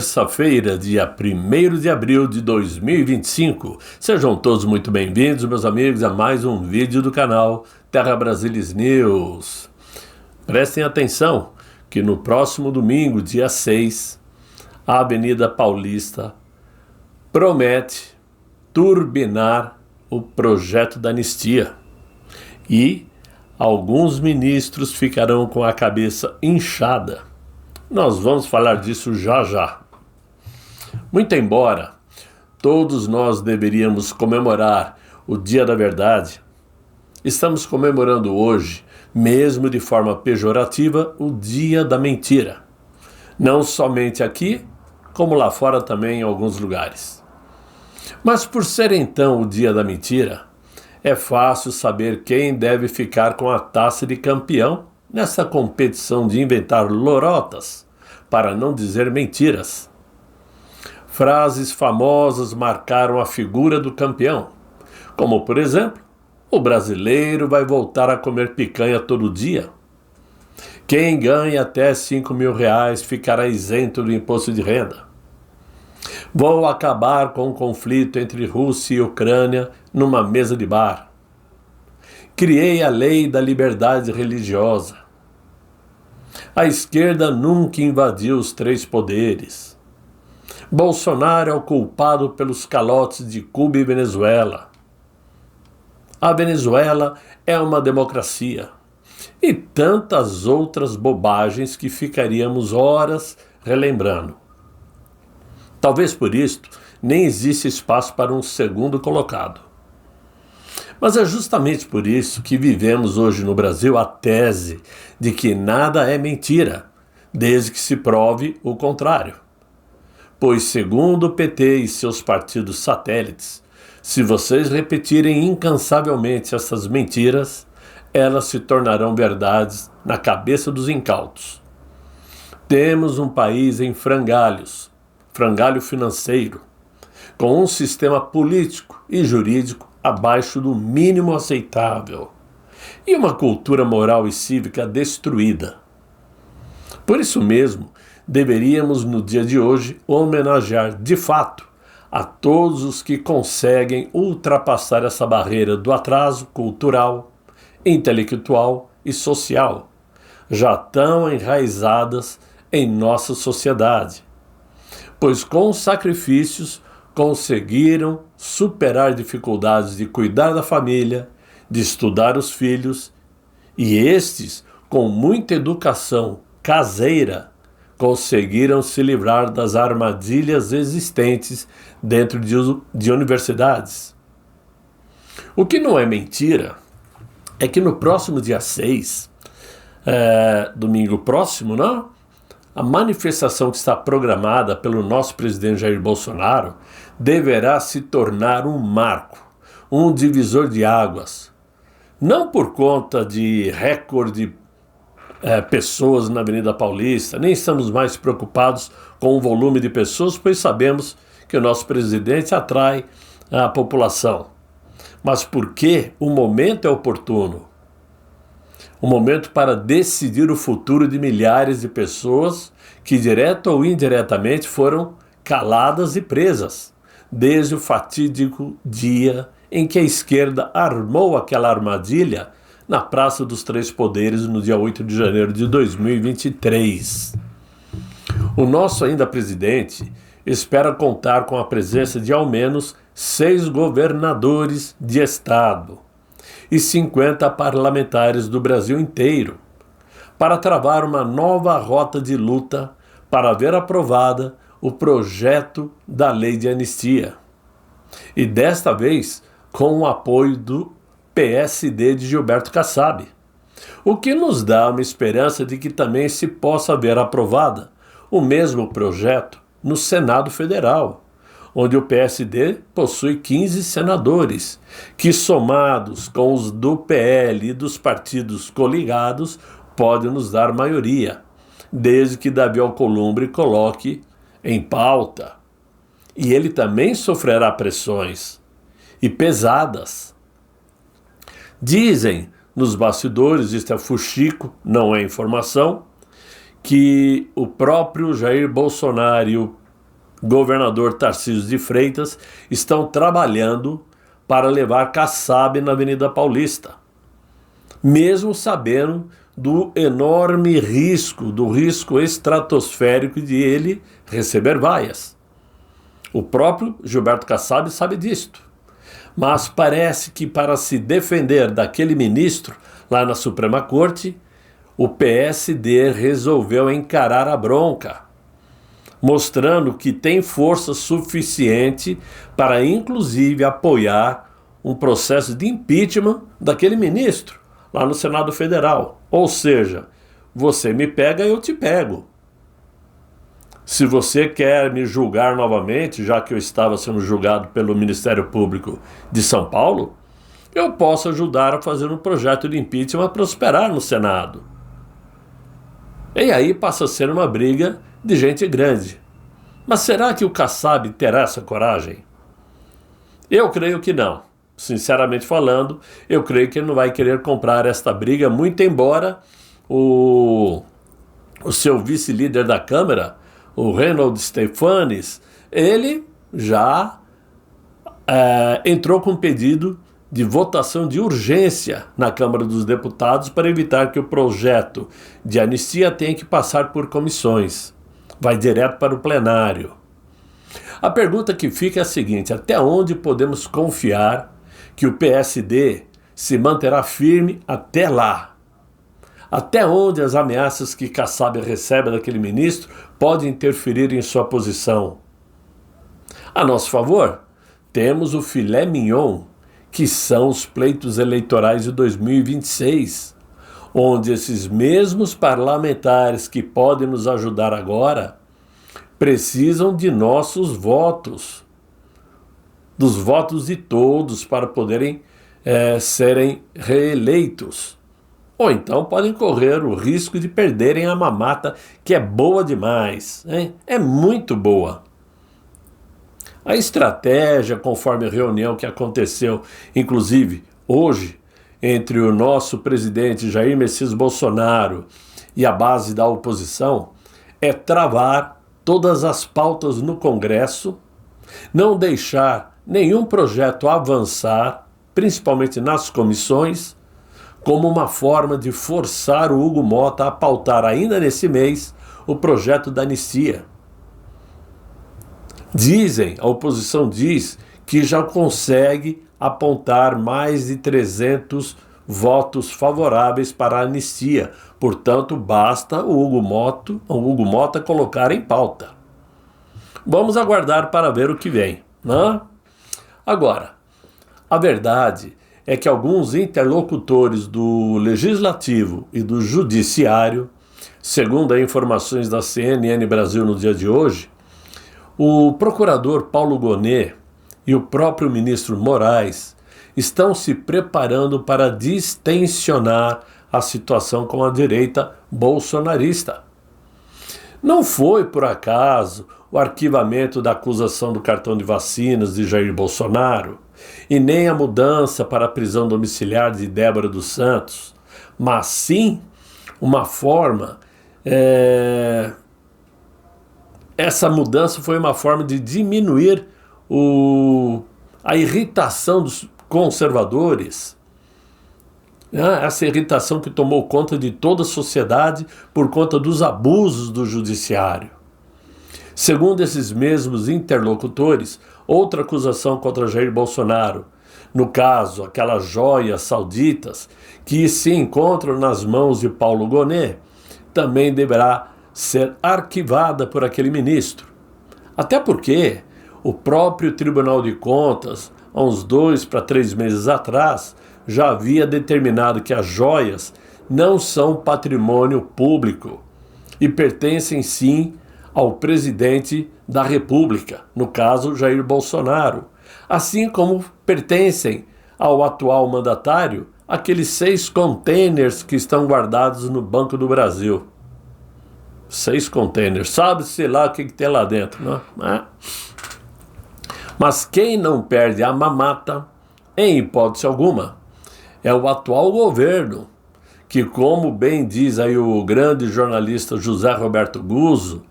Terça-feira, dia 1º de abril de 2025. Sejam todos muito bem-vindos, meus amigos, a mais um vídeo do canal Terra Brasilis News. Prestem atenção que no próximo domingo, dia 6, a Avenida Paulista promete turbinar o projeto da anistia e alguns ministros ficarão com a cabeça inchada. Nós vamos falar disso já já. Muito embora todos nós deveríamos comemorar o Dia da Verdade, estamos comemorando hoje, mesmo de forma pejorativa, o Dia da Mentira. Não somente aqui, como lá fora também em alguns lugares. Mas por ser então o Dia da Mentira, é fácil saber quem deve ficar com a taça de campeão nessa competição de inventar lorotas, para não dizer mentiras. Frases famosas marcaram a figura do campeão, como, por exemplo, o brasileiro vai voltar a comer picanha todo dia. Quem ganha até R$5.000 ficará isento do imposto de renda. Vou acabar com o conflito entre Rússia e Ucrânia numa mesa de bar. Criei a lei da liberdade religiosa. A esquerda nunca invadiu os 3 poderes. Bolsonaro é o culpado pelos calotes de Cuba e Venezuela. A Venezuela é uma democracia. E tantas outras bobagens que ficaríamos horas relembrando. Talvez por isto nem existe espaço para um segundo colocado. Mas é justamente por isso que vivemos hoje no Brasil a tese de que nada é mentira, desde que se prove o contrário. Pois, segundo o PT e seus partidos satélites, se vocês repetirem incansavelmente essas mentiras, elas se tornarão verdades na cabeça dos incautos. Temos um país em frangalhos, frangalho financeiro, com um sistema político e jurídico abaixo do mínimo aceitável e uma cultura moral e cívica destruída. Por isso mesmo, deveríamos, no dia de hoje, homenagear de fato a todos os que conseguem ultrapassar essa barreira do atraso cultural, intelectual e social, já tão enraizadas em nossa sociedade, pois com sacrifícios conseguiram superar dificuldades de cuidar da família, de estudar os filhos, e estes, com muita educação caseira, conseguiram se livrar das armadilhas existentes dentro de universidades. O que não é mentira é que no próximo dia 6, domingo próximo, não? A manifestação que está programada pelo nosso presidente Jair Bolsonaro deverá se tornar um marco, um divisor de águas. Não por conta de recorde pessoas na Avenida Paulista, nem estamos mais preocupados com o volume de pessoas, pois sabemos que o nosso presidente atrai a população. Mas porque o momento é oportuno. Um momento para decidir o futuro de milhares de pessoas que, direta ou indiretamente, foram caladas e presas, desde o fatídico dia em que a esquerda armou aquela armadilha na Praça dos 3 Poderes, no dia 8 de janeiro de 2023. O nosso ainda presidente espera contar com a presença de ao menos 6 governadores de estado e 50 parlamentares do Brasil inteiro, para travar uma nova rota de luta para ver aprovada o projeto da lei de anistia. E desta vez com o apoio do PSD de Gilberto Kassab, o que nos dá uma esperança de que também se possa ver aprovada o mesmo projeto no Senado Federal, onde o PSD possui 15 senadores, que somados com os do PL e dos partidos coligados, podem nos dar maioria, desde que Davi Alcolumbre coloque em pauta. E ele também sofrerá pressões, e pesadas. Dizem nos bastidores, isto é fuxico, não é informação, que o próprio Jair Bolsonaro e o governador Tarcísio de Freitas estão trabalhando para levar Kassab na Avenida Paulista, mesmo sabendo do enorme risco, do risco estratosférico de ele receber vaias. O próprio Gilberto Kassab sabe disto. Mas parece que para se defender daquele ministro lá na Suprema Corte, o PSD resolveu encarar a bronca, mostrando que tem força suficiente para inclusive apoiar um processo de impeachment daquele ministro lá no Senado Federal. Ou seja, você me pega, eu te pego. Se você quer me julgar novamente, já que eu estava sendo julgado pelo Ministério Público de São Paulo, eu posso ajudar a fazer um projeto de impeachment a prosperar no Senado. E aí passa a ser uma briga de gente grande. Mas será que o Kassab terá essa coragem? Eu creio que não. Sinceramente falando, eu creio que ele não vai querer comprar esta briga, muito embora o seu vice-líder da Câmara, o Reinhold Stefanes, ele já entrou com um pedido de votação de urgência na Câmara dos Deputados para evitar que o projeto de anistia tenha que passar por comissões. Vai direto para o plenário. A pergunta que fica é a seguinte: até onde podemos confiar que o PSD se manterá firme até lá? Até onde as ameaças que Kassab recebe daquele ministro podem interferir em sua posição? A nosso favor, temos o filé mignon, que são os pleitos eleitorais de 2026, onde esses mesmos parlamentares que podem nos ajudar agora precisam de nossos votos, dos votos de todos para poderem serem reeleitos. Ou então podem correr o risco de perderem a mamata, que é boa demais, hein? É muito boa. A estratégia, conforme a reunião que aconteceu, inclusive hoje, entre o nosso presidente Jair Messias Bolsonaro e a base da oposição, é travar todas as pautas no Congresso, não deixar nenhum projeto avançar, principalmente nas comissões, como uma forma de forçar o Hugo Mota a pautar ainda nesse mês o projeto da anistia. A oposição diz que já consegue apontar mais de 300 votos favoráveis para a anistia. Portanto, basta o Hugo Mota colocar em pauta. Vamos aguardar para ver o que vem, né? Agora, a verdade é que alguns interlocutores do Legislativo e do Judiciário, segundo as informações da CNN Brasil no dia de hoje, o procurador Paulo Gonet e o próprio ministro Moraes estão se preparando para distensionar a situação com a direita bolsonarista. Não foi, por acaso, o arquivamento da acusação do cartão de vacinas de Jair Bolsonaro e nem a mudança para a prisão domiciliar de Débora dos Santos, mas sim uma forma... Essa mudança foi uma forma de diminuir a irritação dos conservadores, né? Essa irritação que tomou conta de toda a sociedade por conta dos abusos do judiciário. Segundo esses mesmos interlocutores, outra acusação contra Jair Bolsonaro, no caso, aquelas joias sauditas que se encontram nas mãos de Paulo Gonet, também deverá ser arquivada por aquele ministro. Até porque o próprio Tribunal de Contas, há uns 2 para 3 meses atrás, já havia determinado que as joias não são patrimônio público e pertencem sim ao presidente da República, no caso Jair Bolsonaro, assim como pertencem ao atual mandatário aqueles 6 containers que estão guardados no Banco do Brasil. 6 containers, sabe-se lá o que tem lá dentro, né? Mas quem não perde a mamata, em hipótese alguma, é o atual governo, que, como bem diz aí o grande jornalista José Roberto Guzzo,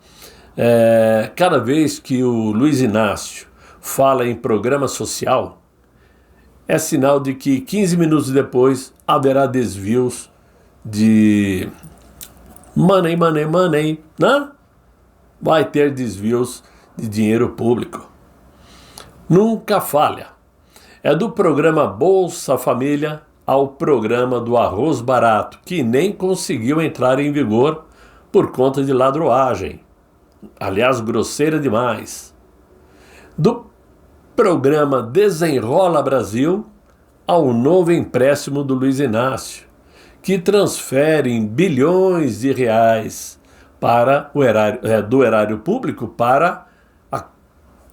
Cada vez que o Luiz Inácio fala em programa social, é sinal de que 15 minutos depois haverá desvios de money, né? Vai ter desvios de dinheiro público. Nunca falha. É do programa Bolsa Família ao programa do arroz barato, que nem conseguiu entrar em vigor por conta de ladroagem. Aliás, grosseira demais. Do programa Desenrola Brasil ao novo empréstimo do Luiz Inácio, que transfere bilhões de reais para do erário público para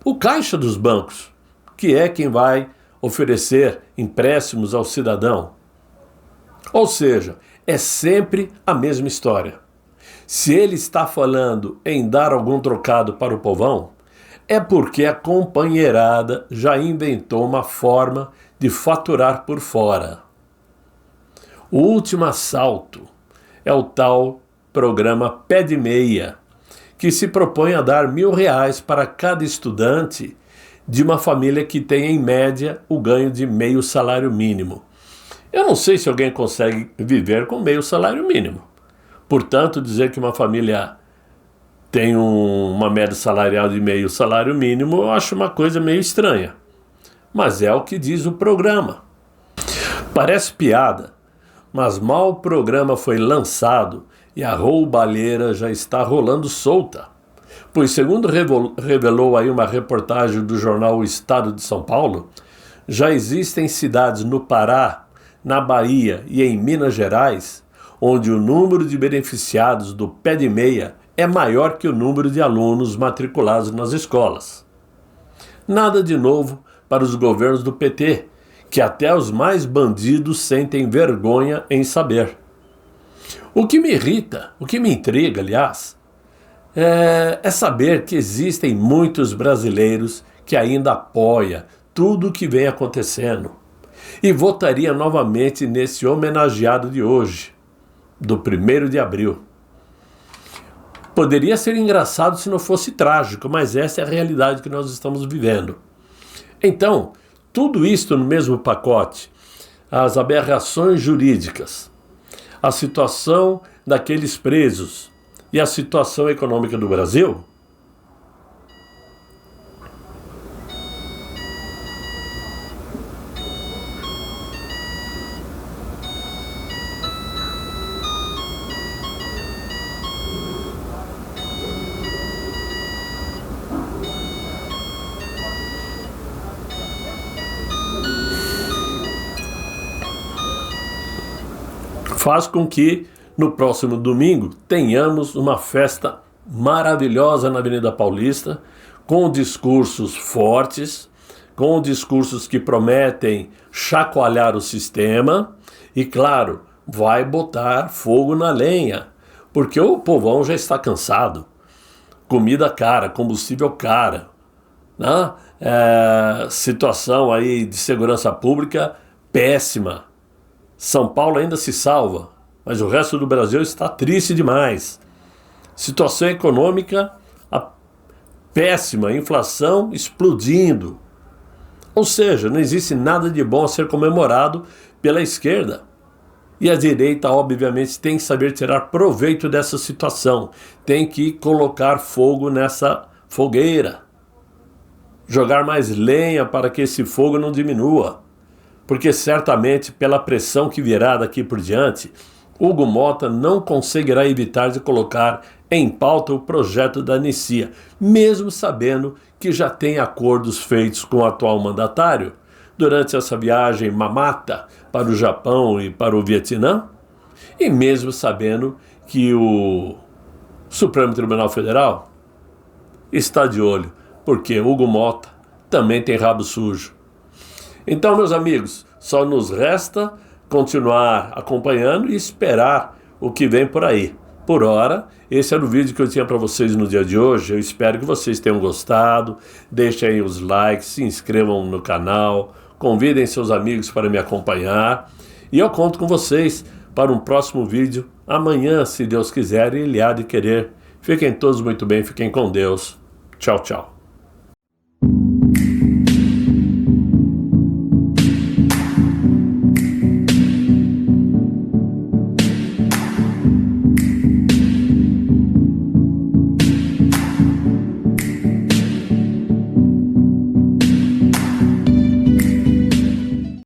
o caixa dos bancos, que é quem vai oferecer empréstimos ao cidadão. Ou seja, é sempre a mesma história. Se ele está falando em dar algum trocado para o povão, é porque a companheirada já inventou uma forma de faturar por fora. O último assalto é o tal programa Pé de Meia, que se propõe a dar R$1.000 para cada estudante de uma família que tem, em média, o ganho de meio salário mínimo. Eu não sei se alguém consegue viver com meio salário mínimo. Portanto, dizer que uma família tem uma média salarial de meio salário mínimo, eu acho uma coisa meio estranha. Mas é o que diz o programa. Parece piada, mas mal o programa foi lançado e a roubalheira já está rolando solta. Pois, segundo revelou aí uma reportagem do jornal O Estado de São Paulo, já existem cidades no Pará, na Bahia e em Minas Gerais, onde o número de beneficiados do Pé de Meia é maior que o número de alunos matriculados nas escolas. Nada de novo para os governos do PT, que até os mais bandidos sentem vergonha em saber. O que me irrita, o que me intriga, aliás, é saber que existem muitos brasileiros que ainda apoiam tudo o que vem acontecendo e votaria novamente nesse homenageado de hoje, do 1º de abril. Poderia ser engraçado se não fosse trágico, mas essa é a realidade que nós estamos vivendo. Então, tudo isto no mesmo pacote, as aberrações jurídicas, a situação daqueles presos e a situação econômica do Brasil, faz com que no próximo domingo tenhamos uma festa maravilhosa na Avenida Paulista, com discursos fortes, com discursos que prometem chacoalhar o sistema e, claro, vai botar fogo na lenha, porque o povão já está cansado. Comida cara, combustível cara, né? Situação aí de segurança pública péssima. São Paulo ainda se salva, mas o resto do Brasil está triste demais. Situação econômica péssima, inflação explodindo. Ou seja, não existe nada de bom a ser comemorado pela esquerda. E a direita, obviamente, tem que saber tirar proveito dessa situação. Tem que colocar fogo nessa fogueira. Jogar mais lenha para que esse fogo não diminua. Porque certamente, pela pressão que virá daqui por diante, Hugo Mota não conseguirá evitar de colocar em pauta o projeto da anistia, mesmo sabendo que já tem acordos feitos com o atual mandatário durante essa viagem mamata para o Japão e para o Vietnã, e mesmo sabendo que o Supremo Tribunal Federal está de olho, porque Hugo Mota também tem rabo sujo. Então, meus amigos, só nos resta continuar acompanhando e esperar o que vem por aí. Por hora, esse era o vídeo que eu tinha para vocês no dia de hoje. Eu espero que vocês tenham gostado. Deixem aí os likes, se inscrevam no canal, convidem seus amigos para me acompanhar. E eu conto com vocês para um próximo vídeo amanhã, se Deus quiser, e Ele há de querer Fiquem todos muito bem, fiquem com Deus. Tchau, tchau.